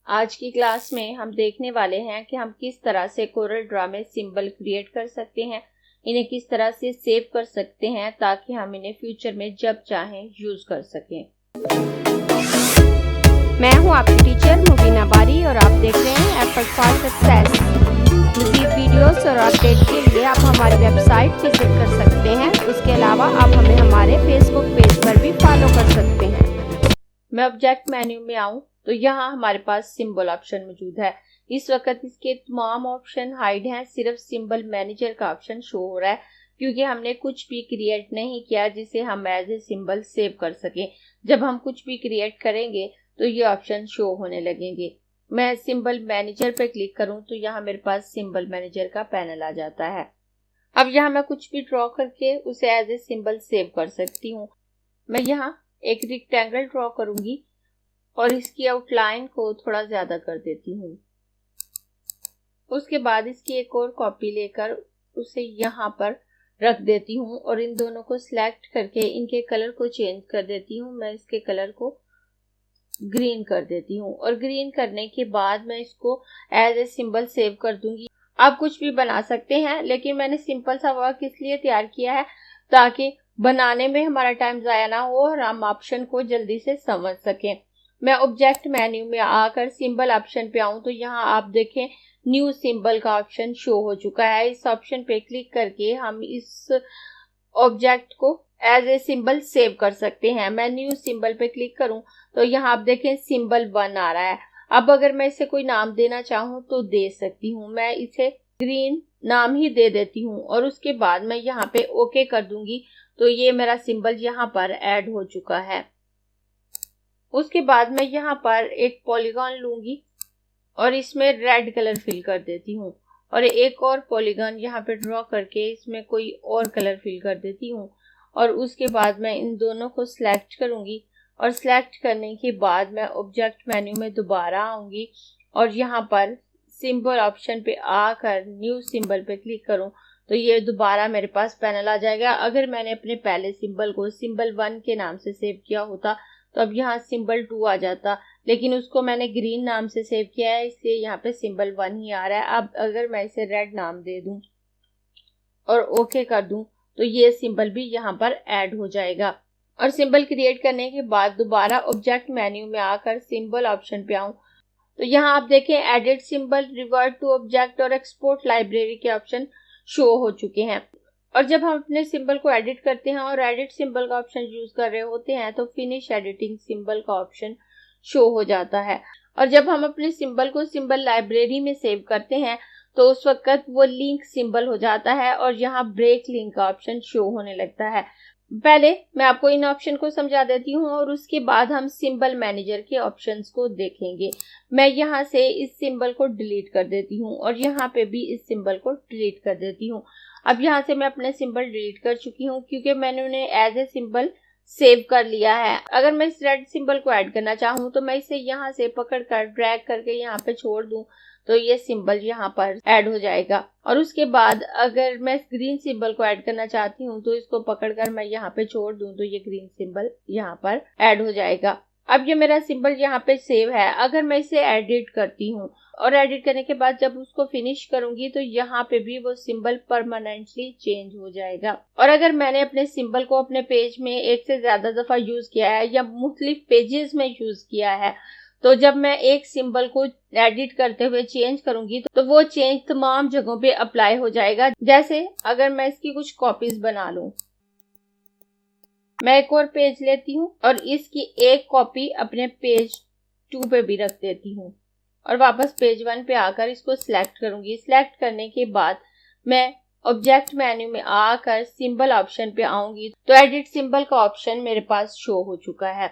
आज की क्लास में हम देखने वाले हैं कि हम किस तरह से कोरल ड्रॉ में सिंबल क्रिएट कर सकते हैं, इन्हें किस तरह से सेव कर सकते हैं ताकि हम इन्हें फ्यूचर में जब चाहें यूज कर सकें। मैं हूं आपकी टीचर मुबीना बारी और आप देख रहे हैं एफर्ट फॉर सक्सेस। मज़ीद वीडियोस और अपडेट के लिए आप हमारी वेबसाइट विजिट कर सकते हैं। उसके अलावा आप हमें हमारे फेसबुक पेज पर भी फॉलो कर सकते हैं। मैं ऑब्जेक्ट मेन्यू में आऊं तो यहाँ हमारे पास सिंबल ऑप्शन मौजूद है। इस वक्त इसके तमाम ऑप्शन हाइड हैं, सिर्फ सिंबल मैनेजर का ऑप्शन शो हो रहा है क्योंकि हमने कुछ भी क्रिएट नहीं किया जिसे हम एज ए सिंबल सेव कर सकें। जब हम कुछ भी क्रिएट करेंगे तो ये ऑप्शन शो होने लगेंगे। मैं सिंबल मैनेजर पर क्लिक करूं तो यहाँ मेरे पास सिंबल मैनेजर का पैनल आ जाता है। अब यहाँ मैं कुछ भी ड्रॉ करके उसे एज ए सिंबल सेव कर सकती हूँ। मैं यहाँ एक रेक्टेंगल ड्रॉ करूंगी और इसकी आउटलाइन को थोड़ा ज्यादा कर देती हूँ। उसके बाद इसकी एक और कॉपी लेकर उसे यहाँ पर रख देती हूँ और इन दोनों को सिलेक्ट करके इनके कलर को चेंज कर देती हूँ। मैं इसके कलर को ग्रीन कर देती हूँ और ग्रीन करने के बाद मैं इसको एज ए सिंबल सेव कर दूंगी। आप कुछ भी बना सकते हैं, लेकिन मैंने सिंपल सा वर्क इसलिए तैयार किया है ताकि बनाने में हमारा टाइम ज़ाया ना हो और हम ऑप्शन को जल्दी से समझ सकें। मैं ऑब्जेक्ट मेन्यू में आकर सिंबल ऑप्शन पे आऊं तो यहाँ आप देखें न्यू सिंबल का ऑप्शन शो हो चुका है। इस ऑप्शन पे क्लिक करके हम इस ऑब्जेक्ट को एज ए सिंबल सेव कर सकते हैं। मैं न्यू सिंबल पे क्लिक करूं तो यहाँ आप देखें सिंबल 1 आ रहा है। अब अगर मैं इसे कोई नाम देना चाहूँ तो दे सकती हूँ। मैं इसे ग्रीन नाम ही दे देती हूँ और उसके बाद मैं यहाँ पे ओके कर दूंगी तो ये मेरा सिंबल यहाँ पर ऐड हो चुका है। उसके बाद मैं यहाँ पर एक पॉलीगॉन लूंगी और इसमें रेड कलर फिल कर देती हूँ और एक और पॉलीगॉन यहाँ पे ड्रॉ करके इसमें कोई और कलर फिल कर देती हूँ और उसके बाद मैं इन दोनों को सिलेक्ट करूंगी और सिलेक्ट करने के बाद मैं ऑब्जेक्ट मेन्यू में दोबारा आऊंगी और यहाँ पर सिंबल ऑप्शन पे आकर न्यू सिंबल पे क्लिक करूं तो ये दोबारा मेरे पास पैनल आ जाएगा। अगर मैंने अपने पहले सिंबल को सिंबल 1 के नाम से सेव किया होता तो अब यहाँ सिंबल 2 आ जाता, लेकिन उसको मैंने ग्रीन नाम से सेव किया है इसलिए यहाँ पे सिंबल 1 ही आ रहा है। अब अगर मैं इसे रेड नाम दे दूं और ओके कर दूं तो ये सिंबल भी यहाँ पर ऐड हो जाएगा। और सिंबल क्रिएट करने के बाद दोबारा ऑब्जेक्ट मेन्यू में आकर सिंबल ऑप्शन पे आऊं तो यहाँ आप देखें edit symbol, revert to object और एक्सपोर्ट लाइब्रेरी के ऑप्शन शो हो चुके हैं। और जब हम अपने सिंबल को एडिट करते हैं और एडिट सिंबल का ऑप्शन यूज कर रहे होते हैं तो फिनिश एडिटिंग सिंबल का ऑप्शन शो हो जाता है। और जब हम अपने सिंबल को सिंबल लाइब्रेरी में सेव करते हैं तो उस वक्त वो लिंक सिंबल हो जाता है और यहाँ ब्रेक लिंक का ऑप्शन शो होने लगता है। पहले मैं आपको इन ऑप्शन को समझा देती हूँ और उसके बाद हम सिंबल मैनेजर के ऑप्शंस को देखेंगे। मैं यहाँ से इस सिंबल को डिलीट कर देती हूँ और यहाँ पे भी इस सिंबल को डिलीट कर देती हूँ। अब यहाँ से मैं अपने सिंबल डिलीट कर चुकी हूँ क्योंकि मैंने उन्हें एज ए सिंबल सेव कर लिया है। अगर मैं इस रेड सिंबल को ऐड करना चाहूँ तो मैं इसे यहाँ से पकड़ कर ड्रैग करके यहाँ पे छोड़ दूँ तो ये सिंबल यहाँ पर ऐड हो जाएगा। और उसके बाद अगर मैं इस ग्रीन सिंबल को ऐड करना चाहती हूँ तो इसको पकड़कर मैं यहाँ पे छोड़ दूँ तो ये ग्रीन सिंबल यहाँ पर ऐड हो जाएगा। अब ये मेरा सिंबल यहाँ पे सेव है। अगर मैं इसे एडिट करती हूँ और एडिट करने के बाद जब उसको फिनिश करूंगी तो यहाँ पे भी वो सिंबल परमानेंटली चेंज हो जाएगा। और अगर मैंने अपने सिंबल को अपने पेज में एक से ज्यादा दफा यूज किया है या मुख्तलिफ पेजेस में यूज किया है तो जब मैं एक सिंबल को एडिट करते हुए चेंज करूंगी तो वो चेंज तमाम जगहों पे अप्लाई हो जाएगा। जैसे अगर मैं इसकी कुछ कॉपीज बना लूं, मैं एक और पेज लेती हूँ और इसकी एक कॉपी अपने पेज 2 पे भी रख देती हूँ और वापस पेज 1 पे आकर इसको सिलेक्ट करूंगी। सिलेक्ट करने के बाद मैं ऑब्जेक्ट मेन्यू में आकर सिंबल ऑप्शन पे आऊंगी तो एडिट सिंबल का ऑप्शन मेरे पास शो हो चुका है।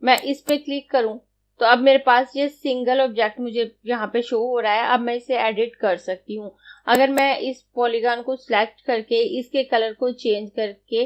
मैं इस पे क्लिक करूं तो अब मेरे पास ये सिंगल ऑब्जेक्ट मुझे यहाँ पे शो हो रहा है। अब मैं इसे एडिट कर सकती हूँ। अगर मैं इस पॉलीगॉन को सिलेक्ट करके इसके कलर को चेंज करके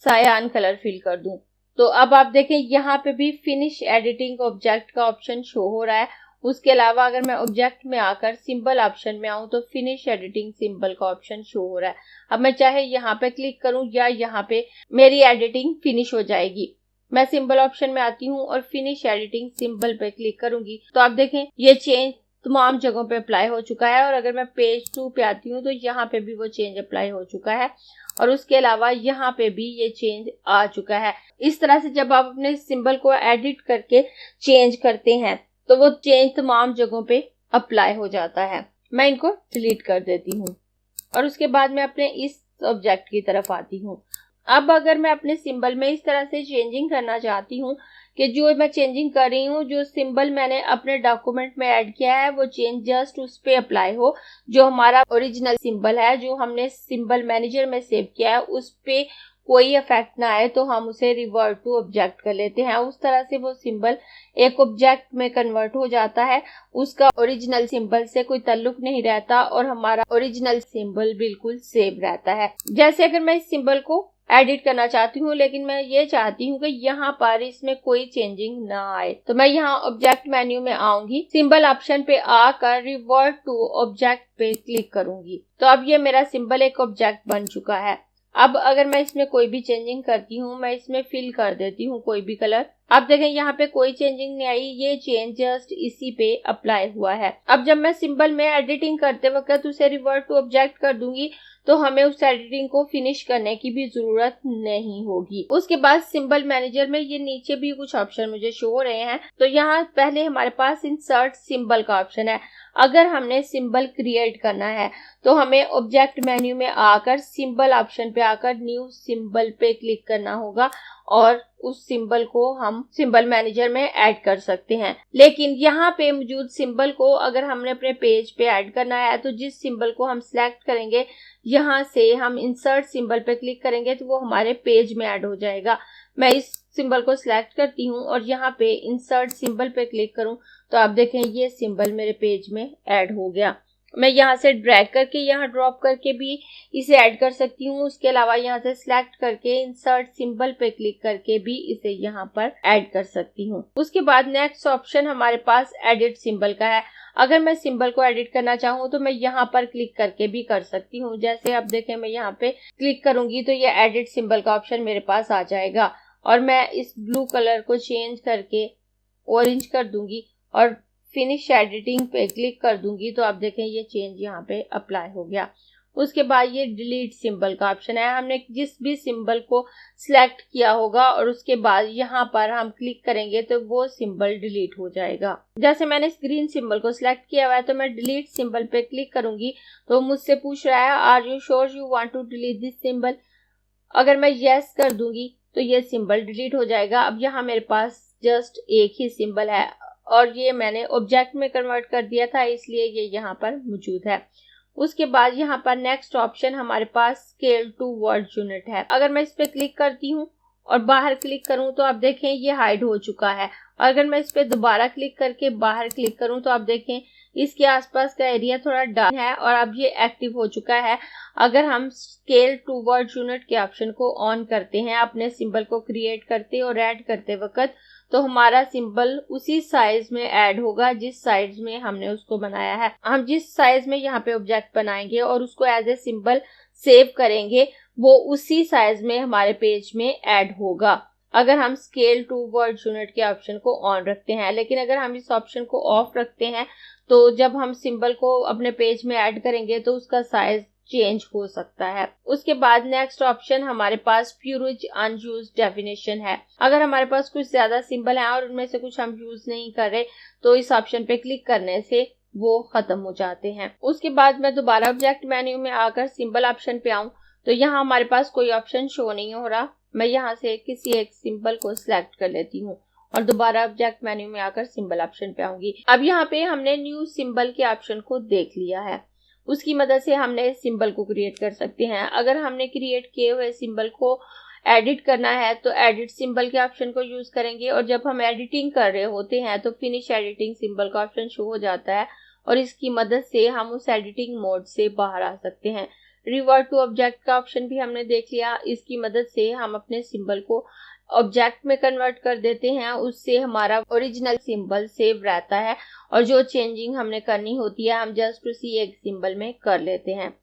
सायान कलर फिल कर दूं तो अब आप देखें यहाँ पे भी फिनिश एडिटिंग ऑब्जेक्ट का ऑप्शन शो हो रहा है। उसके अलावा अगर मैं ऑब्जेक्ट में आकर सिंबल ऑप्शन में आऊं तो फिनिश एडिटिंग सिंबल का ऑप्शन शो हो रहा है। अब मैं चाहे यहाँ पे क्लिक करूं या यहाँ पे मेरी एडिटिंग फिनिश हो जाएगी। मैं सिंबल ऑप्शन में आती हूँ और फिनिश एडिटिंग सिंबल पे क्लिक करूंगी तो आप देखें ये चेंज तमाम जगहों पे अप्लाई हो चुका है। और अगर मैं पेज 2 पे आती हूँ तो यहाँ पे भी वो चेंज अप्लाई हो चुका है और उसके अलावा यहाँ पे भी ये चेंज आ चुका है। इस तरह से जब आप अपने सिंबल को एडिट करके चेंज करते हैं तो वो चेंज तमाम जगहों पे अप्लाई हो जाता है। मैं इनको डिलीट कर देती हूँ और उसके बाद मैं अपने इस ऑब्जेक्ट की तरफ आती हूँ। अब अगर मैं अपने सिंबल में इस तरह से चेंजिंग करना चाहती हूँ कि जो मैं चेंजिंग कर रही हूँ, जो सिंबल मैंने अपने डॉक्यूमेंट में ऐड किया है वो चेंज जस्ट उस पे अप्लाई हो, जो हमारा ओरिजिनल सिंबल है जो हमने सिंबल मैनेजर में सेव किया है उस पे कोई इफेक्ट ना आए, तो हम उसे रिवर्ट टू ऑब्जेक्ट कर लेते हैं। उस तरह से वो सिंबल एक ऑब्जेक्ट में कन्वर्ट हो जाता है, उसका ओरिजिनल सिंबल से कोई ताल्लुक नहीं रहता और हमारा ओरिजिनल सिंबल बिल्कुल सेव रहता है। जैसे अगर मैं इस सिंबल को एडिट करना चाहती हूँ लेकिन मैं ये चाहती हूँ कि यहाँ पर इसमें कोई चेंजिंग ना आए, तो मैं यहाँ ऑब्जेक्ट मेन्यू में आऊंगी, सिंबल ऑप्शन पे आकर रिवर्ट टू ऑब्जेक्ट पे क्लिक करूंगी। तो अब ये मेरा सिंबल एक ऑब्जेक्ट बन चुका है। अब अगर मैं इसमें कोई भी चेंजिंग करती हूँ, मैं इसमें फिल कर देती हूँ कोई भी कलर, आप देखें यहाँ पे कोई चेंजिंग नहीं आई, ये चेंज जस्ट इसी पे अप्लाई हुआ है। अब जब मैं सिंबल में एडिटिंग करते वक्त उसे रिवर्ट टू ऑब्जेक्ट कर दूंगी तो हमें उस एडिटिंग को फिनिश करने की भी जरूरत नहीं होगी। उसके बाद सिंबल मैनेजर में ये नीचे भी कुछ ऑप्शन मुझे शो हो रहे हैं। तो यहाँ पहले हमारे पास इंसर्ट सिंबल का ऑप्शन है। अगर हमने सिंबल क्रिएट करना है तो हमें ऑब्जेक्ट मेन्यू में आकर सिंबल ऑप्शन पे आकर न्यू सिंबल पे क्लिक करना होगा और उस सिंबल को हम सिंबल मैनेजर में ऐड कर सकते हैं। लेकिन यहाँ पे मौजूद सिंबल को अगर हमने अपने पेज पे ऐड करना है तो जिस सिंबल को हम सिलेक्ट करेंगे, यहाँ से हम इंसर्ट सिंबल पे क्लिक करेंगे तो वो हमारे पेज में ऐड हो जाएगा। मैं इस सिंबल को सिलेक्ट करती हूँ और यहाँ पे इंसर्ट सिंबल पे क्लिक करूँ तो आप देखें ये सिंबल मेरे पेज में ऐड हो गया। मैं यहाँ से ड्रैग करके यहाँ ड्रॉप करके भी इसे ऐड कर सकती हूँ। उसके अलावा यहाँ से सिलेक्ट करके इंसर्ट सिंबल पे क्लिक करके भी इसे यहाँ पर ऐड कर सकती हूँ। उसके बाद नेक्स्ट ऑप्शन हमारे पास एडिट सिंबल का है। अगर मैं सिंबल को एडिट करना चाहूँ तो मैं यहाँ पर क्लिक करके भी कर सकती हूँ। जैसे आप देखें मैं यहाँ पे क्लिक करूंगी तो ये एडिट सिंबल का ऑप्शन मेरे पास आ जाएगा और मैं इस ब्लू कलर को चेंज करके ऑरेंज कर दूंगी और फिनिश एडिटिंग पे क्लिक कर दूंगी तो आप देखें ये चेंज यहाँ पे अप्लाई हो गया। उसके बाद ये डिलीट सिंबल का ऑप्शन है। हमने जिस भी सिंबल को सिलेक्ट किया होगा और उसके बाद यहाँ पर हम क्लिक करेंगे तो वो सिंबल डिलीट हो जाएगा। जैसे मैंने इस ग्रीन सिंबल को सिलेक्ट किया हुआ है तो मैं डिलीट सिंबल पे क्लिक करूंगी तो मुझसे पूछ रहा है are you sure you want to delete this symbol. अगर मैं यस कर दूंगी तो ये सिंबल डिलीट हो जाएगा। अब यहाँ मेरे पास जस्ट एक ही सिंबल है और ये मैंने ऑब्जेक्ट में कन्वर्ट कर दिया था इसलिए ये यहाँ पर मौजूद है। उसके बाद यहाँ पर नेक्स्ट ऑप्शन हमारे पास स्केल टू वर्ड यूनिट है। अगर मैं इस पे क्लिक करती हूँ और बाहर क्लिक करूँ तो आप देखें ये हाइड हो चुका है। अगर मैं इस पे दोबारा क्लिक करके बाहर क्लिक करूँ तो आप देखें इसके आसपास का एरिया थोड़ा डार्क है और अब ये एक्टिव हो चुका है। अगर हम स्केल टू वर्ड यूनिट के ऑप्शन को ऑन करते हैं अपने सिंबल को क्रिएट करते और ऐड करते वक्त तो हमारा सिंबल उसी साइज में ऐड होगा जिस साइज में हमने उसको बनाया है। हम जिस साइज में यहाँ पे ऑब्जेक्ट बनाएंगे और उसको एज ए सिंबल सेव करेंगे वो उसी साइज में हमारे पेज में ऐड होगा अगर हम स्केल टू वर्ड यूनिट के ऑप्शन को ऑन रखते हैं। लेकिन अगर हम इस ऑप्शन को ऑफ रखते हैं तो जब हम सिंबल को अपने पेज में ऐड करेंगे तो उसका साइज चेंज हो सकता है। उसके बाद नेक्स्ट ऑप्शन हमारे पास प्यूरिज अनयूज्ड डेफिनेशन है। अगर हमारे पास कुछ ज्यादा सिंबल हैं और उनमें से कुछ हम यूज नहीं कर रहे तो इस ऑप्शन पे क्लिक करने से वो खत्म हो जाते हैं। उसके बाद मैं दोबारा ऑब्जेक्ट मेन्यू में आकर सिंबल ऑप्शन पे आऊं तो यहाँ हमारे पास कोई ऑप्शन शो नहीं हो रहा। मैं यहाँ से किसी एक सिंबल को सिलेक्ट कर लेती हूँ और दोबारा ऑब्जेक्ट मेन्यू में आकर सिंबल ऑप्शन पे आऊंगी। अब यहाँ पे हमने न्यू सिंबल के ऑप्शन को देख लिया है। उसकी मदद से हमने सिंबल को क्रिएट कर सकते हैं। अगर हमने क्रिएट किए हुए सिंबल को एडिट करना है तो एडिट सिंबल के ऑप्शन को यूज करेंगे और जब हम एडिटिंग कर रहे होते हैं तो फिनिश एडिटिंग सिंबल का ऑप्शन शो हो जाता है और इसकी मदद से हम उस एडिटिंग मोड से बाहर आ सकते हैं। रिवर्ट टू ऑब्जेक्ट का ऑप्शन भी हमने देख लिया। इसकी मदद से हम अपने सिंबल को ऑब्जेक्ट में कन्वर्ट कर देते हैं, उससे हमारा ओरिजिनल सिंबल सेव रहता है और जो चेंजिंग हमने करनी होती है हम जस्ट उसी एक सिंबल में कर लेते हैं।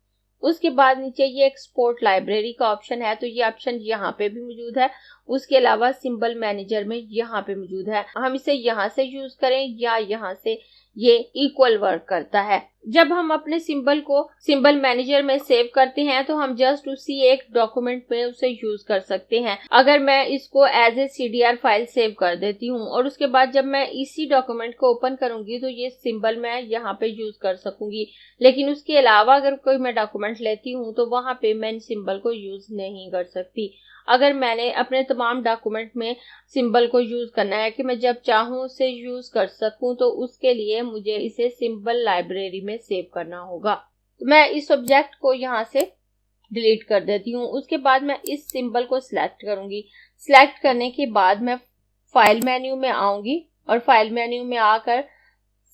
उसके बाद नीचे ये एक्सपोर्ट लाइब्रेरी का ऑप्शन है तो ये ऑप्शन यहाँ पे भी मौजूद है। उसके अलावा सिंबल मैनेजर में यहाँ पे मौजूद है। हम इसे यहाँ से यूज करें या यहाँ से, ये इक्वल वर्क करता है। जब हम अपने सिंबल को सिंबल मैनेजर में सेव करते हैं तो हम जस्ट उसी एक डॉक्यूमेंट में उसे यूज कर सकते हैं। अगर मैं इसको as a CDR file save कर देती हूँ और उसके बाद जब मैं इसी डॉक्यूमेंट को ओपन करूंगी तो ये सिंबल मैं यहाँ पे यूज कर सकूंगी, लेकिन उसके अलावा अगर कोई मैं डॉक्यूमेंट लेती हूँ तो वहां पे मैं इन सिंबल को यूज नहीं कर सकती। अगर मैंने अपने तमाम डॉक्यूमेंट में सिंबल को यूज करना है कि मैं जब चाहूँ उसे यूज कर सकूं, तो उसके लिए मुझे इसे सिंबल लाइब्रेरी में सेव करना होगा। तो मैं इस ऑब्जेक्ट को यहाँ से डिलीट कर देती हूँ। उसके बाद मैं इस सिंबल को सिलेक्ट करूंगी। सिलेक्ट करने के बाद मैं फाइल मेन्यू में आऊंगी और फाइल मेन्यू में आकर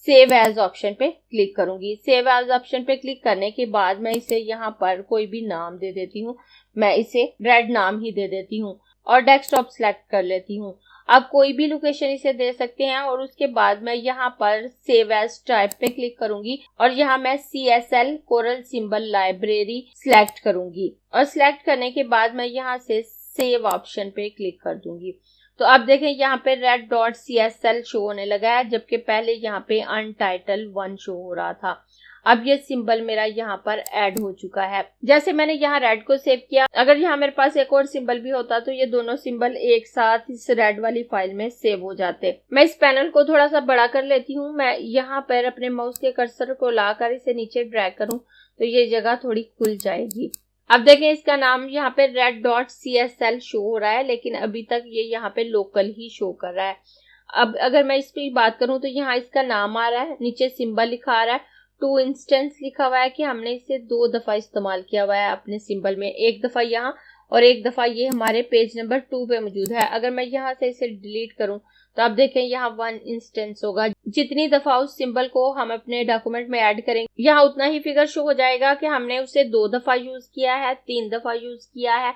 सेव एज ऑप्शन पे क्लिक करूंगी। सेव एज ऑप्शन पे क्लिक करने के बाद मैं इसे यहाँ पर कोई भी नाम दे देती हूँ। मैं इसे रेड नाम ही दे देती हूँ और डेस्कटॉप सिलेक्ट कर लेती हूँ। आप कोई भी लोकेशन इसे दे सकते हैं और उसके बाद मैं यहाँ पर सेव एज टाइप पे क्लिक करूंगी और यहाँ मैं CSL coral symbol library select करूंगी और सिलेक्ट करने के बाद मैं यहाँ से सेव ऑप्शन पे क्लिक कर दूंगी। तो अब देखें यहाँ पे red.csl शो होने लगा है, जबकि पहले यहाँ पे untitled1 शो हो रहा था। अब ये सिंबल मेरा यहाँ पर ऐड हो चुका है। जैसे मैंने यहाँ रेड को सेव किया, अगर यहाँ मेरे पास एक और सिंबल भी होता तो ये दोनों सिंबल एक साथ इस रेड वाली फाइल में सेव हो जाते। मैं इस पैनल को थोड़ा सा बड़ा कर लेती हूँ। मैं यहाँ पर अपने माउस के कर्सर को लाकर इसे नीचे ड्रैग करूँ तो ये जगह थोड़ी खुल जाएगी। अब देखें इसका नाम यहाँ पे red.csl शो हो रहा है, लेकिन अभी तक ये यहाँ पे लोकल ही शो कर रहा है। अब अगर मैं इस पे बात करूं तो यहाँ इसका नाम आ रहा है, नीचे सिंबल लिखा आ रहा है, टू इंस्टेंस लिखा हुआ है कि हमने इसे 2 दफा इस्तेमाल किया हुआ है अपने सिंबल में, एक दफा यहाँ और एक दफा ये हमारे पेज नंबर 2 पे मौजूद है। अगर मैं यहाँ से इसे डिलीट करूं तो आप देखें यहाँ 1 इंस्टेंस होगा। जितनी दफा उस सिंबल को हम अपने डॉक्यूमेंट में ऐड करेंगे यहाँ उतना ही फिगर शो हो जाएगा कि हमने उसे 2 दफा यूज किया है, 3 दफा यूज किया है,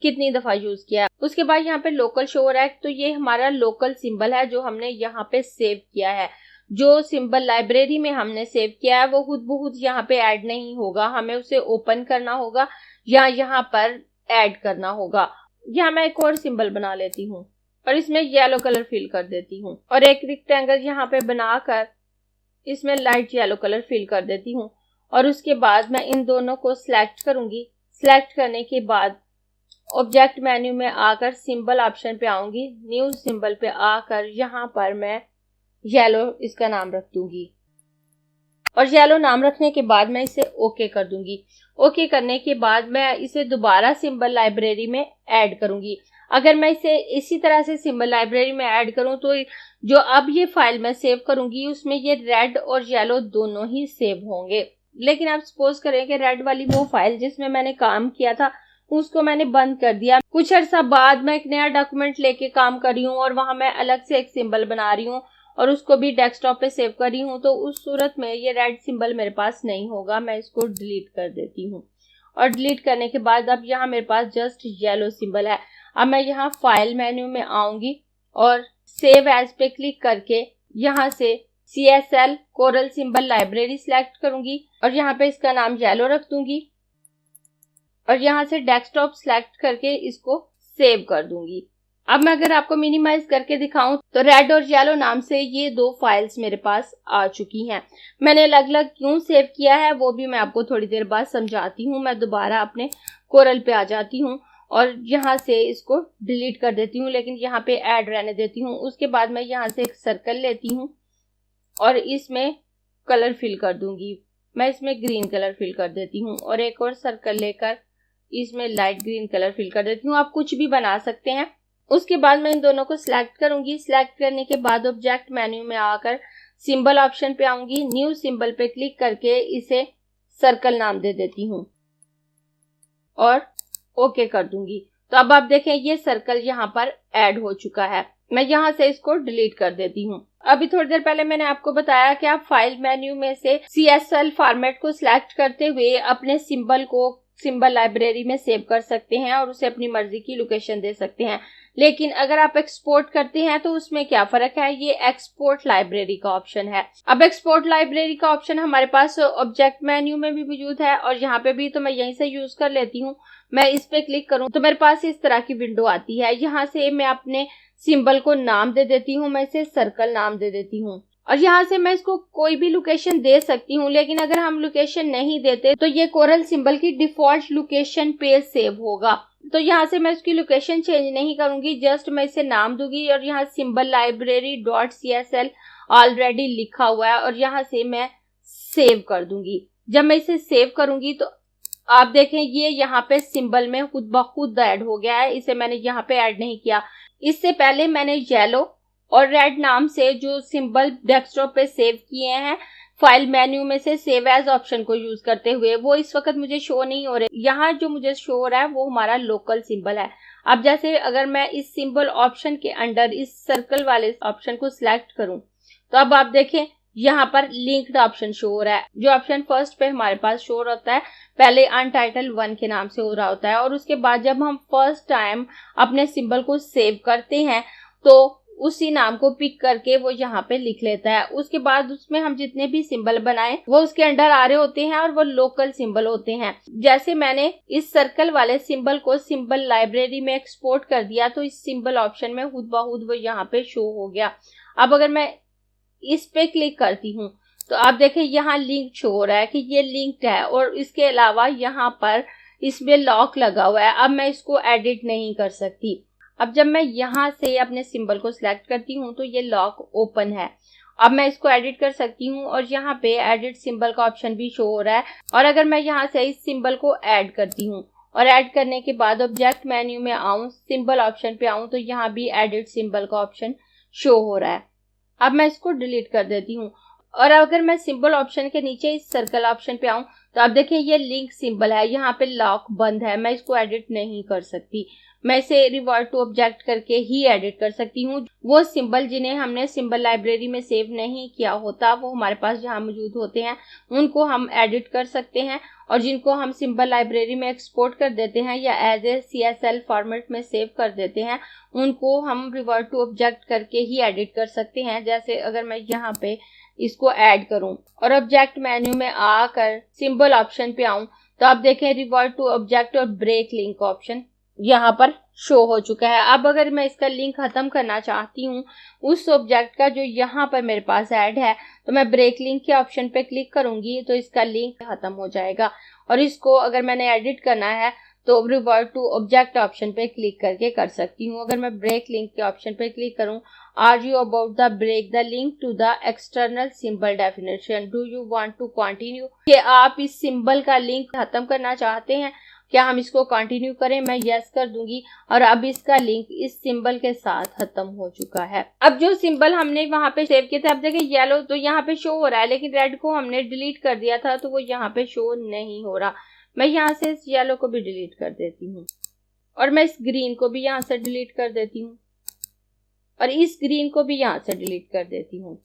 कितनी दफा यूज किया है। उसके बाद यहाँ पे लोकल शो हो रहा है, तो ये हमारा लोकल सिंबल है जो हमने यहाँ पे सेव किया है। जो सिंबल लाइब्रेरी में हमने सेव किया है वो खुद ब खुद यहाँ पे ऐड नहीं होगा, हमें उसे ओपन करना होगा या यहाँ पर ऐड करना होगा। यहाँ मैं एक और सिंबल बना लेती हूँ और इसमें येलो कलर फिल कर देती हूँ और एक रेक्टेंगल यहाँ पे बनाकर इसमें लाइट येलो कलर फिल कर देती हूँ और उसके बाद मैं इन दोनों को सिलेक्ट करूंगी। सिलेक्ट करने के बाद ऑब्जेक्ट मेन्यू में आकर सिंबल ऑप्शन पे आऊंगी, न्यू सिंबल पे आकर यहाँ पर मैं येलो इसका नाम रख दूंगी और येलो नाम रखने के बाद मैं इसे ओके कर दूंगी। ओके करने के बाद मैं इसे दोबारा सिंबल लाइब्रेरी में ऐड करूंगी। अगर मैं इसे इसी तरह से सिंबल लाइब्रेरी में ऐड करूं तो जो अब ये फाइल मैं सेव करूंगी उसमें ये रेड और येलो दोनों ही सेव होंगे। लेकिन आप सपोज करें कि रेड वाली वो फाइल जिसमें मैंने काम किया था उसको मैंने बंद कर दिया, कुछ अर्सा बाद मैं एक नया डॉक्यूमेंट लेके काम कर रही हूँ और वहां मैं अलग से एक सिंबल बना रही हूँ और उसको भी डेस्कटॉप पे सेव कर रही हूँ, तो उस सूरत में ये रेड सिंबल मेरे पास नहीं होगा। मैं इसको डिलीट कर देती हूँ और डिलीट करने के बाद अब यहाँ मेरे पास जस्ट येलो सिंबल है। अब मैं यहाँ फाइल मेन्यू में आऊंगी और सेव एज पे क्लिक करके यहाँ से CSL coral symbol library select करूंगी और यहाँ पे इसका नाम येलो रख दूंगी और यहाँ से डेस्कटॉप सिलेक्ट करके इसको सेव कर दूंगी। अब मैं अगर आपको मिनिमाइज करके दिखाऊं तो रेड और येलो नाम से ये 2 फाइल्स मेरे पास आ चुकी हैं। मैंने अलग अलग क्यों सेव किया है वो भी मैं आपको थोड़ी देर बाद समझाती हूँ। मैं दोबारा अपने कोरल पे आ जाती हूँ और यहाँ से इसको डिलीट कर देती हूँ, लेकिन यहाँ पे ऐड रहने देती हूँ। उसके बाद मैं यहाँ से एक सर्कल लेती हूँ और इसमें कलर फिल कर दूंगी। मैं इसमें ग्रीन कलर फिल कर देती हूँ और एक और सर्कल लेकर इसमें लाइट ग्रीन कलर फिल कर देती हूँ। आप कुछ भी बना सकते हैं। उसके बाद मैं इन दोनों को सिलेक्ट करूंगी। सिलेक्ट करने के बाद ऑब्जेक्ट मेन्यू में आकर सिंबल ऑप्शन पे आऊंगी, न्यू सिंबल पे क्लिक करके इसे सर्कल नाम दे देती हूँ और ओके कर दूंगी। तो अब आप देखें ये सर्कल यहाँ पर ऐड हो चुका है। मैं यहाँ से इसको डिलीट कर देती हूँ। अभी थोड़ी देर पहले मैंने आपको बताया कि आप फाइल मेन्यू में से CSL फॉर्मेट को सिलेक्ट करते हुए अपने सिंबल को सिंबल लाइब्रेरी में सेव कर सकते हैं और उसे अपनी मर्जी की लोकेशन दे सकते हैं। लेकिन अगर आप एक्सपोर्ट करते हैं तो उसमें क्या फर्क है, ये एक्सपोर्ट लाइब्रेरी का ऑप्शन है। अब एक्सपोर्ट लाइब्रेरी का ऑप्शन हमारे पास ऑब्जेक्ट मेन्यू में भी मौजूद है और यहाँ पे भी, तो मैं यहीं से यूज कर लेती हूँ। मैं इस पे क्लिक करूँ तो मेरे पास इस तरह की विंडो आती है। यहाँ से मैं अपने सिंबल को नाम दे देती हूँ, मैं इसे सर्कल नाम दे देती हूँ और यहाँ से मैं इसको कोई भी लोकेशन दे सकती हूँ। लेकिन अगर हम लोकेशन नहीं देते तो ये कोरल सिंबल की डिफॉल्ट लोकेशन पे सेव होगा। तो यहाँ से मैं इसकी लोकेशन चेंज नहीं करूंगी, जस्ट मैं इसे नाम दूंगी और यहाँ सिंबल लाइब्रेरी .csl ऑलरेडी लिखा हुआ है और यहाँ से मैं सेव कर दूंगी। जब मैं इसे सेव करूंगी तो आप देखें ये यहाँ पे सिंबल में खुद ब खुद ऐड हो गया है, इसे मैंने यहाँ पे ऐड नहीं किया। इससे पहले मैंने येलो और रेड नाम से जो सिंबल डेस्कटॉप पे सेव किए हैं फाइल मेन्यू में से सेव एज ऑप्शन को यूज करते हुए, वो इस वक्त मुझे शो नहीं हो रहे। यहाँ जो मुझे शो हो रहा है वो हमारा लोकल सिंबल है। अब जैसे अगर मैं इस सिंबल ऑप्शन के अंडर इस सर्कल वाले ऑप्शन को सिलेक्ट करूं तो अब आप देखें यहाँ पर लिंक्ड ऑप्शन शो हो रहा है। जो ऑप्शन फर्स्ट पे हमारे पास शो होता है पहले अनटाइटल 1 के नाम से हो रहा होता है और उसके बाद जब हम फर्स्ट टाइम अपने सिंबल को सेव करते हैं तो उसी नाम को पिक करके वो यहाँ पे लिख लेता है। उसके बाद उसमें हम जितने भी सिंबल बनाए वो उसके अंडर आ रहे होते हैं और वो लोकल सिंबल होते हैं। जैसे मैंने इस सर्कल वाले सिंबल को सिंबल लाइब्रेरी में एक्सपोर्ट कर दिया तो इस सिंबल ऑप्शन में खुद ब खुद वो यहाँ पे शो हो गया। अब अगर मैं इस पे क्लिक करती हूँ तो आप देखें यहाँ लिंक शो हो रहा है कि ये लिंक्ड है और इसके अलावा यहाँ पर इसमें लॉक लगा हुआ है। अब मैं इसको एडिट नहीं कर सकती। अब जब मैं यहाँ से अपने सिंबल को सिलेक्ट करती हूँ तो ये लॉक ओपन है। अब मैं इसको एडिट कर सकती हूँ और यहाँ पे एडिट सिंबल का ऑप्शन भी शो हो रहा है। और अगर मैं यहाँ से इस सिंबल को ऐड करती हूँ और ऐड करने के बाद ऑब्जेक्ट मेन्यू में आऊँ, सिंबल ऑप्शन पे आऊँ तो यहाँ भी एडिट सिंबल का ऑप्शन शो हो रहा है। अब मैं इसको डिलीट कर देती हूँ और अगर मैं सिंबल ऑप्शन के नीचे इस सर्कल ऑप्शन पे आऊँ तो आप देखें ये लिंक सिंबल है, यहाँ पे लॉक बंद है, मैं इसको एडिट नहीं कर सकती। मैं इसे रिवर्ट टू ऑब्जेक्ट करके ही एडिट कर सकती हूँ। वो सिंबल जिन्हें हमने सिंबल लाइब्रेरी में सेव नहीं किया होता वो हमारे पास जहाँ मौजूद होते हैं उनको हम एडिट कर सकते हैं और जिनको हम सिंबल लाइब्रेरी में एक्सपोर्ट कर देते हैं या एज ए CSL फॉर्मेट में सेव कर देते हैं उनको हम रिवर्ट टू ऑब्जेक्ट करके ही एडिट कर सकते हैं। जैसे अगर मैं यहाँ पे इसको ऐड करूं और ऑब्जेक्ट मेन्यू में आकर सिंबल ऑप्शन पे आऊं तो आप देखें रिवर्ट टू ऑब्जेक्ट और ब्रेक लिंक ऑप्शन यहाँ पर शो हो चुका है। अब अगर मैं इसका लिंक खत्म करना चाहती हूँ उस ऑब्जेक्ट का जो यहाँ पर मेरे पास ऐड है तो मैं ब्रेक लिंक के ऑप्शन पे क्लिक करूंगी तो इसका लिंक खत्म हो जाएगा। और इसको अगर मैंने एडिट करना है तो रिवर्ट टू ऑब्जेक्ट ऑप्शन पे क्लिक करके कर सकती हूँ। अगर मैं ब्रेक लिंक के ऑप्शन पे क्लिक करूँ, are you about the break the link to the external symbol definition, do you want to continue, कि आप इस सिंबल का लिंक खत्म करना चाहते हैं, क्या हम इसको कंटिन्यू करें? मैं यस कर दूंगी और अब इसका लिंक इस सिंबल के साथ खत्म हो चुका है। अब जो सिंबल हमने वहां पे सेव किया था, अब देखिए येलो तो यहाँ पे शो हो रहा है लेकिन रेड को हमने डिलीट कर दिया था तो वो यहाँ पे शो नहीं हो रहा। मैं यहाँ से इस येलो को भी डिलीट कर देती हूँ और मैं इस ग्रीन को भी यहाँ से डिलीट कर देती हूँ और इस ग्रीन को भी यहाँ से डिलीट कर देती हूँ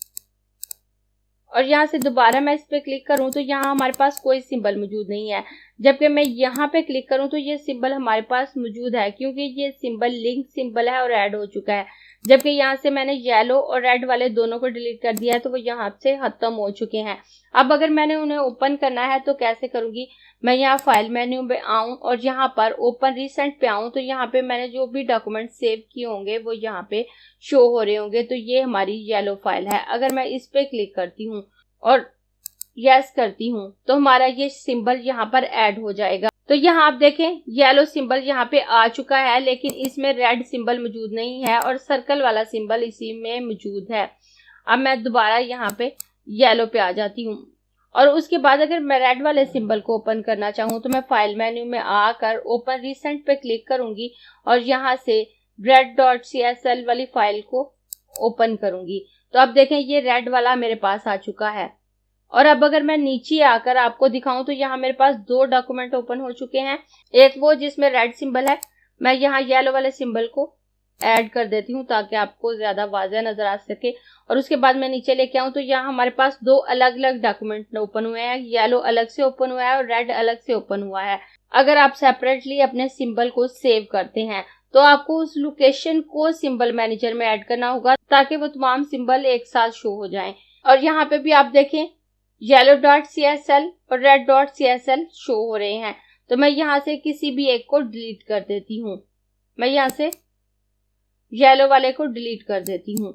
और यहाँ से दोबारा मैं इस पे क्लिक करूँ तो यहाँ हमारे पास कोई सिंबल मौजूद नहीं है। जबकि मैं यहाँ पे क्लिक करूँ तो ये सिंबल हमारे पास मौजूद है क्योंकि ये सिंबल लिंक सिंबल है और ऐड हो चुका है। जबकि यहाँ से मैंने येलो और रेड वाले दोनों को डिलीट कर दिया है तो वो यहाँ से खत्म हो चुके हैं। अब अगर मैंने उन्हें ओपन करना है तो कैसे करूंगी? मैं यहाँ फाइल मेन्यू में आऊँ और यहाँ पर ओपन रिसेंट पे आऊँ तो यहाँ पे मैंने जो भी डॉक्यूमेंट सेव किए होंगे वो यहाँ पे शो हो रहे होंगे। तो ये हमारी येलो फाइल है। अगर मैं इस पे क्लिक करती हूँ और यस करती हूँ तो हमारा ये सिंबल यहाँ पर ऐड हो जाएगा। तो यहाँ आप देखें येलो सिंबल यहाँ पे आ चुका है लेकिन इसमें रेड सिंबल मौजूद नहीं है और सर्कल वाला सिंबल इसी में मौजूद है। अब मैं दोबारा यहाँ पे येलो पे आ जाती हूँ और उसके बाद अगर मैं रेड वाले सिंबल को ओपन करना चाहूँ तो मैं फाइल मेन्यू में आकर ओपन रिसेंट पे क्लिक करूंगी और यहाँ से red.csl वाली फाइल को ओपन करूंगी। तो अब देखें ये रेड वाला मेरे पास आ चुका है। और अब अगर मैं नीचे आकर आपको दिखाऊं तो यहाँ मेरे पास दो डॉक्यूमेंट ओपन हो चुके हैं। एक वो जिसमें रेड सिंबल है, मैं यहाँ येलो वाले सिंबल को ऐड कर देती हूँ ताकि आपको ज्यादा वाज़ेह नजर आ सके। और उसके बाद मैं नीचे लेके आऊँ तो यहाँ हमारे पास दो अलग अलग डॉक्यूमेंट ओपन हुए हैं। येलो अलग से ओपन हुआ है और रेड अलग से ओपन हुआ है। अगर आप सेपरेटली अपने सिंबल को सेव करते हैं तो आपको उस लोकेशन को सिंबल मैनेजर में ऐड करना होगा ताकि वो तमाम सिंबल एक साथ शो हो जाएं। और यहाँ पे भी आप देखें yellow.csl और red.csl शो हो रहे हैं। तो मैं यहाँ से किसी भी एक को डिलीट कर देती हूँ। मैं यहाँ से येलो वाले को डिलीट कर देती हूँ।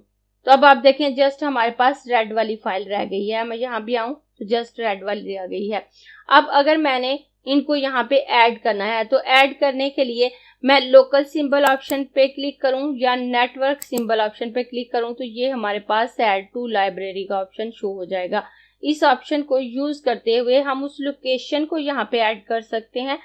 तो अब आप देखें जस्ट हमारे पास रेड वाली फाइल रह गई है। मैं यहाँ भी आऊं तो जस्ट रेड वाली रह गई है। अब अगर मैंने इनको यहाँ पे ऐड करना है तो ऐड करने के लिए मैं लोकल सिंबल ऑप्शन पे क्लिक करूं या नेटवर्क सिंबल ऑप्शन पे क्लिक करूं तो ये हमारे पास ऐड टू लाइब्रेरी का ऑप्शन शो हो जाएगा। इस ऑप्शन को यूज करते हुए हम उस लोकेशन को यहाँ पे ऐड कर सकते हैं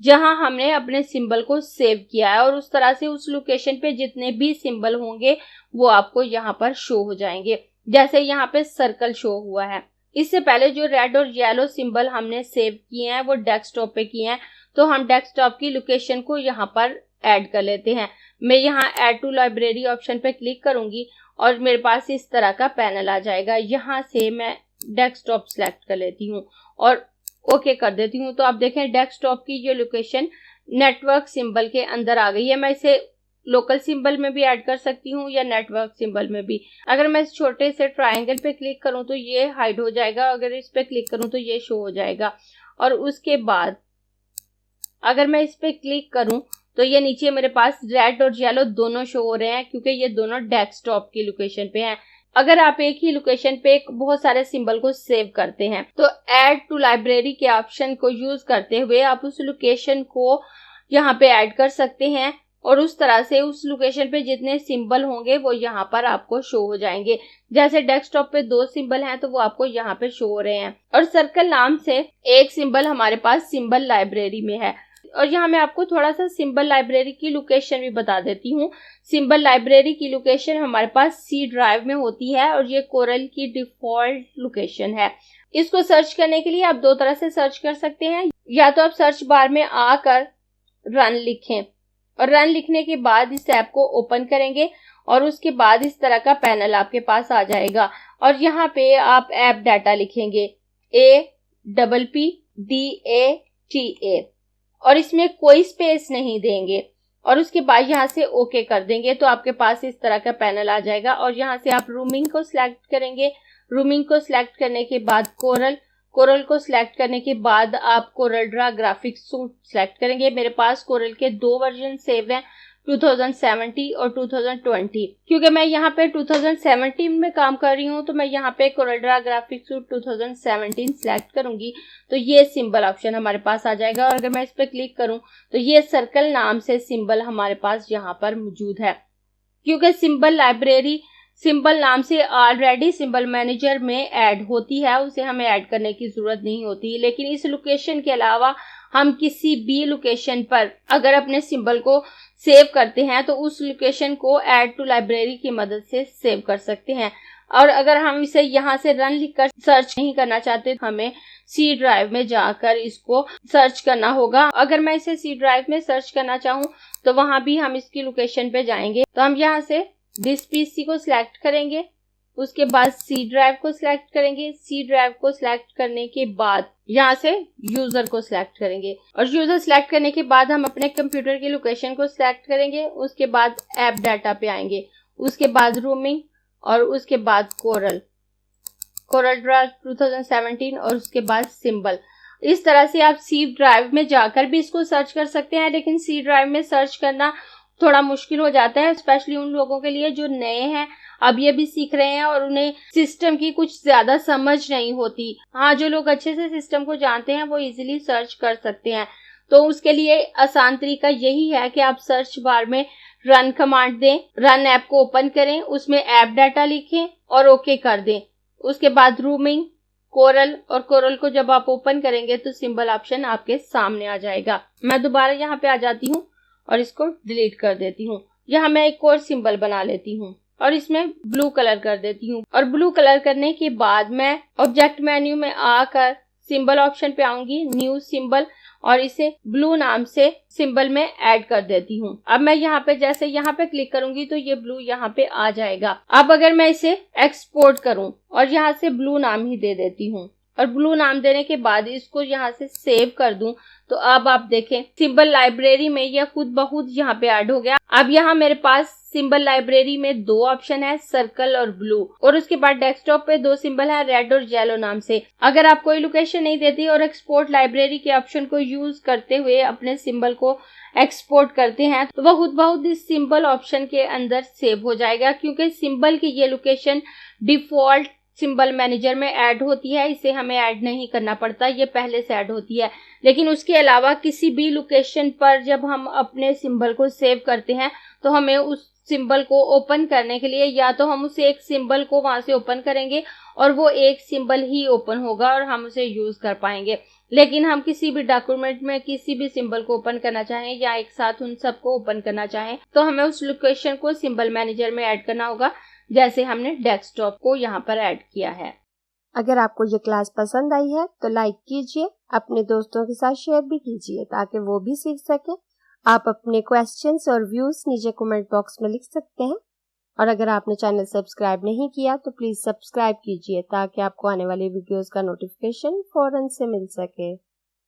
जहां हमने अपने सिंबल को सेव किया है, और उस तरह से उस लोकेशन पे जितने भी सिंबल होंगे वो आपको यहाँ पर शो हो जाएंगे। जैसे यहाँ पे सर्कल शो हुआ है। इससे पहले जो रेड और येलो सिंबल हमने सेव किए हैं वो डेस्कटॉप पे किए हैं, तो हम डेस्कटॉप की लोकेशन को यहाँ पर ऐड कर लेते हैं। मैं यहाँ ऐड टू लाइब्रेरी ऑप्शन पे क्लिक करूंगी और मेरे पास इस तरह का पैनल आ जाएगा। यहाँ से मैं डेस्कटॉप सेलेक्ट कर लेती हूँ और ओके कर देती हूँ। तो आप देखें डेस्कटॉप की जो लोकेशन नेटवर्क सिंबल के अंदर आ गई है। मैं इसे लोकल सिंबल में भी ऐड कर सकती हूँ या नेटवर्क सिंबल में भी। अगर मैं इस छोटे से ट्रायंगल पे क्लिक करूँ तो ये हाइड हो जाएगा, अगर इस पे क्लिक करूँ तो ये शो हो जाएगा। और उसके बाद अगर मैं इस पे क्लिक करूँ तो ये नीचे मेरे पास रेड और येलो दोनों शो हो रहे हैं क्योंकि ये दोनों डेस्कटॉप की लोकेशन पे हैं। अगर आप एक ही लोकेशन पे बहुत सारे सिंबल को सेव करते हैं तो ऐड टू लाइब्रेरी के ऑप्शन को यूज करते हुए आप उस लोकेशन को यहाँ पे ऐड कर सकते हैं और उस तरह से उस लोकेशन पे जितने सिंबल होंगे वो यहाँ पर आपको शो हो जाएंगे। जैसे डेस्कटॉप पे 2 सिंबल हैं तो वो आपको यहाँ पे शो हो रहे हैं। और सर्कल नाम से एक सिंबल हमारे पास सिंबल लाइब्रेरी में है। और यहाँ मैं आपको थोड़ा सा सिंबल लाइब्रेरी की लोकेशन भी बता देती हूँ। सिंबल लाइब्रेरी की लोकेशन हमारे पास सी ड्राइव में होती है और ये कोरल की डिफॉल्ट लोकेशन है। इसको सर्च करने के लिए आप 2 तरह से सर्च कर सकते हैं। या तो आप सर्च बार में आकर रन लिखें और रन लिखने के बाद इस ऐप को ओपन करेंगे और उसके बाद इस तरह का पैनल आपके पास आ जाएगा और यहाँ पे आप ऐप डाटा लिखेंगे APPDATA और इसमें कोई स्पेस नहीं देंगे और उसके बाद यहाँ से ओके कर देंगे तो आपके पास इस तरह का पैनल आ जाएगा। और यहाँ से आप रूमिंग को सिलेक्ट करेंगे। रूमिंग को सिलेक्ट करने के बाद कोरल को सिलेक्ट करने के बाद आप Corel Draw graphics suit select करेंगे। मेरे पास कोरल के 2 वर्जन सेव हैं, 2070 और 2020। क्योंकि मैं यहाँ पे 2017 में काम कर रही हूँ तो मैं यहाँ पे Corel Draw graphics suit 2017 select करूंगी तो ये सिंबल ऑप्शन हमारे पास आ जाएगा। और अगर मैं इस पर क्लिक करूँ तो ये सर्कल नाम से सिंबल हमारे पास यहाँ पर मौजूद है। क्योंकि सिंबल लाइब्रेरी सिंबल नाम से ऑलरेडी सिंबल मैनेजर में ऐड होती है, उसे हमें ऐड करने की जरूरत नहीं होती। लेकिन इस लोकेशन के अलावा हम किसी भी लोकेशन पर अगर अपने सिंबल को सेव करते हैं तो उस लोकेशन को ऐड टू लाइब्रेरी की मदद से सेव कर सकते हैं। और अगर हम इसे यहाँ से रन लिखकर सर्च नहीं करना चाहते तो हमें सी ड्राइव में जाकर इसको सर्च करना होगा। अगर मैं इसे सी ड्राइव में सर्च करना चाहूँ तो वहां भी हम इसकी लोकेशन पे जाएंगे। तो हम यहाँ से दिस पीसी को सिलेक्ट करेंगे, उसके बाद सी ड्राइव को सिलेक्ट करेंगे। सी ड्राइव को सिलेक्ट करने के बाद यहाँ से यूजर को सिलेक्ट करेंगे और यूजर सिलेक्ट करने के बाद हम अपने कंप्यूटर की लोकेशन को सिलेक्ट करेंगे। उसके बाद ऐप डाटा पे आएंगे, उसके बाद रूमिंग और उसके बाद कोरल ड्रा 2017 और उसके बाद सिंबल। इस तरह से आप सी ड्राइव में जाकर भी इसको सर्च कर सकते हैं। लेकिन सी ड्राइव में सर्च करना थोड़ा मुश्किल हो जाता है, स्पेशली उन लोगों के लिए जो नए हैं, अब ये भी सीख रहे हैं और उन्हें सिस्टम की कुछ ज्यादा समझ नहीं होती। हाँ, जो लोग अच्छे से सिस्टम को जानते हैं वो इजीली सर्च कर सकते हैं। तो उसके लिए आसान तरीका यही है कि आप सर्च बार में रन कमांड दें, रन ऐप को ओपन करें, उसमें ऐप डाटा लिखें और ओके कर दें। उसके बाद रूमिंग, कोरल को जब आप ओपन करेंगे तो सिंबल ऑप्शन आपके सामने आ जाएगा। मैं दोबारा यहाँ पे आ जाती हूँ और इसको डिलीट कर देती हूँ। यहाँ मैं एक और सिंबल बना लेती हूँ और इसमें ब्लू कलर कर देती हूँ। और ब्लू कलर करने के बाद मैं ऑब्जेक्ट मेन्यू में आकर सिंबल ऑप्शन पे आऊंगी, न्यू सिंबल, और इसे ब्लू नाम से सिंबल में ऐड कर देती हूँ। अब मैं यहाँ पे जैसे यहाँ पे क्लिक करूंगी तो ये ब्लू यहाँ पे आ जाएगा। अब अगर मैं इसे एक्सपोर्ट करूँ और यहाँ से ब्लू नाम ही दे देती हूँ और ब्लू नाम देने के बाद इसको यहाँ से सेव कर दूं तो अब आप देखें सिंबल लाइब्रेरी में यह खुद ब खुद यहाँ पे ऐड हो गया। अब यहाँ मेरे पास सिंबल लाइब्रेरी में 2 ऑप्शन है, सर्कल और ब्लू, और उसके बाद डेस्कटॉप पे 2 सिंबल है, रेड और येलो नाम से। अगर आप कोई लोकेशन नहीं देती और एक्सपोर्ट लाइब्रेरी के ऑप्शन को यूज करते हुए अपने सिंबल को एक्सपोर्ट करते हैं तो वह खुद ब खुद इस सिंबल ऑप्शन के अंदर सेव हो जाएगा, क्योंकि सिंबल की ये लोकेशन डिफॉल्ट सिंबल मैनेजर में ऐड होती है। इसे हमें ऐड नहीं करना पड़ता, ये पहले से ऐड होती है। लेकिन उसके अलावा किसी भी लोकेशन पर जब हम अपने सिंबल को सेव करते हैं तो हमें उस सिंबल को ओपन करने के लिए या तो हम उसे एक सिंबल को वहां से ओपन करेंगे और वो एक सिंबल ही ओपन होगा और हम उसे यूज कर पाएंगे। लेकिन हम किसी भी डॉक्यूमेंट में किसी भी सिंबल को ओपन करना चाहें या एक साथ उन सबको ओपन करना चाहें तो हमें उस लोकेशन को सिंबल मैनेजर में ऐड करना होगा, जैसे हमने डेस्कटॉप को यहाँ पर ऐड किया है। अगर आपको ये क्लास पसंद आई है तो लाइक कीजिए, अपने दोस्तों के साथ शेयर भी कीजिए ताकि वो भी सीख सके। आप अपने क्वेश्चंस और व्यूज नीचे कमेंट बॉक्स में लिख सकते हैं, और अगर आपने चैनल सब्सक्राइब नहीं किया तो प्लीज सब्सक्राइब कीजिए ताकि आपको आने वाली वीडियोस का नोटिफिकेशन फौरन से मिल सके।